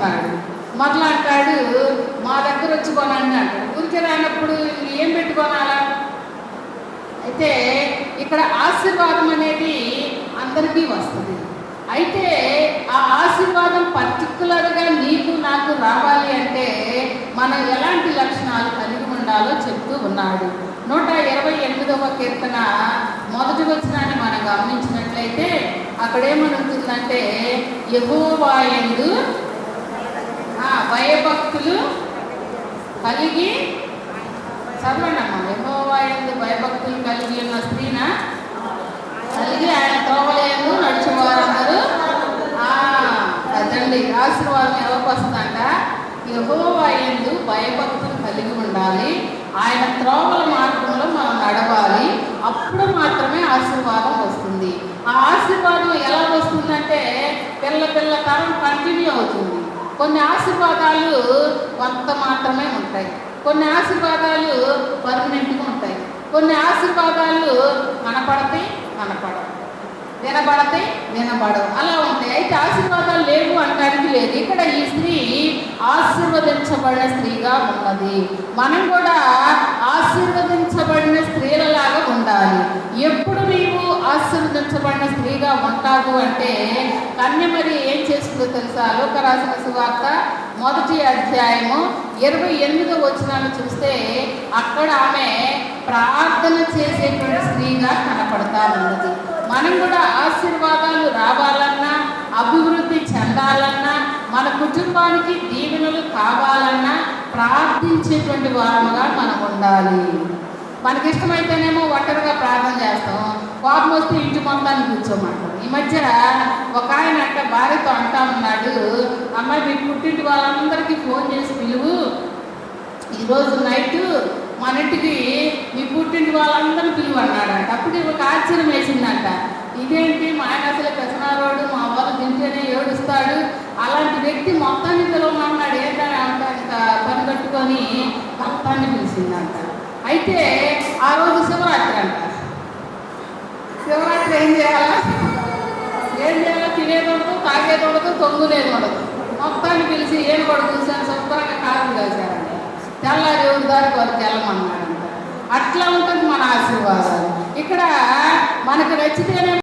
వస్తున్నాడు. మరలా అంటాడు మా దగ్గర వచ్చి కొనండి అంటాడు. ఊరికే రానప్పుడు ఏం పెట్టుకోనాలా? అయితే ఇక్కడ ఆశీర్వాదం అనేది అందరికీ వస్తుంది. అయితే ఆ ఆశీర్వాదం పర్టికులర్గా నీకు నాకు రావాలి అంటే మనం ఎలాంటి లక్షణాలు కలిగి ఉండాలో చెప్తూ ఉన్నాడు. 128వ కీర్తన మొదటి వచనాన్ని మనం గమనించినట్లయితే అక్కడేమనుంటుందంటే యెహోవా యందు భయభక్తులు కలిగి, చదవండమ్మా, యెహోవా యందు భయభక్తులు కలిగి ఉన్న స్త్రీనా కలిగి ఆయన త్రోవలందు నడిచేవారందరూ అదండి ఆశీర్వాదం ఎవరికి వస్తుందంట? యెహోవా యందు భయభక్తులు కలిగి ఉండాలి, ఆయన త్రోవల మార్గంలో మనం నడవాలి, అప్పుడు మాత్రమే ఆశీర్వాదం వస్తుంది. ఆ ఆశీర్వాదం ఎలా వస్తుందంటే పిల్ల తరం కంటిన్యూ అవుతుంది. కొన్ని ఆశీర్వాదాలు కొంత మాత్రమే ఉంటాయి, కొన్ని ఆశీర్వాదాలు పర్మనెంట్గా ఉంటాయి, కొన్ని ఆశీర్వాదాలు కనపడతాయి వినబడవు అలా ఉంటాయి. అయితే ఆశీర్వాదాలు లేవు అనడానికి లేదు. ఇక్కడ ఈ స్త్రీ ఆశీర్వదించబడిన స్త్రీగా ఉన్నది. మనం కూడా ఆశీర్వదించబడిన స్త్రీలలాగా ఉండాలి. ఎప్పుడు నీవు ఆశీర్వదించబడిన స్త్రీగా ఉంటావు అంటే కన్యమరి ఏం చేస్తుందో తెలుసా? లూకా రాసిన సువార్త 1వ అధ్యాయము 28వ వచనాన్ని చూస్తే అక్కడ ఆమె ప్రార్థన చేసేటువంటి స్త్రీగా కనపడతా ఉన్నది. మనం కూడా ఆశీర్వాదాలు రావాలన్నా, అభివృద్ధి చెందాలన్నా, మన కుటుంబానికి దీవెనలు కావాలన్నా ప్రార్థించేటువంటి వారముగా మనం ఉండాలి. మనకి ఇష్టమైతేనేమో ఒంటరిగా ప్రార్థన చేస్తాం, కోపం వస్తే ఇంటి మొత్తాన్ని కూర్చోమంటాం. ఈ మధ్య ఒక ఆయన అంటే భార్యతో అంటా ఉన్నాడు, అమ్మాయి మీ పుట్టింటి వాళ్ళందరికీ ఫోన్ చేసి పిలువు, ఈరోజు నైట్ మన ఇంటికి మీ పుట్టింటి వాళ్ళందరూ పిలువ అన్నాడంట. అప్పుడు ఒక ఆశ్చర్యం వేసిందంట, ఇదేంటి మా ఆయన అసలు కసనారోడు, మా వాళ్ళు తింటేనే ఏడుస్తాడు, అలాంటి వ్యక్తి మొత్తాన్ని పిలవమన్నాడు ఏంటని అంట. ఇంకా పని కట్టుకొని మొత్తాన్ని పిలిచిందంట. అయితే ఆ రోజు శివరాత్రి అంట. శివరాత్రి ఏం చేయాలా? తినేది ఉండదు, తాగేది ఉండదు, తొంగులేదు ఉండదు. మొత్తాన్ని పిలిచి ఏం కూడా చూశాను, శుభ్రంగా కారం కలిశారంట. తెల్లారి ఎవరి దారికి వారికి వెళ్ళమన్నాడంట. అట్లా ఉంటుంది మన ఆశీర్వాదాలు. ఇక్కడ మనకు నచ్చితేనే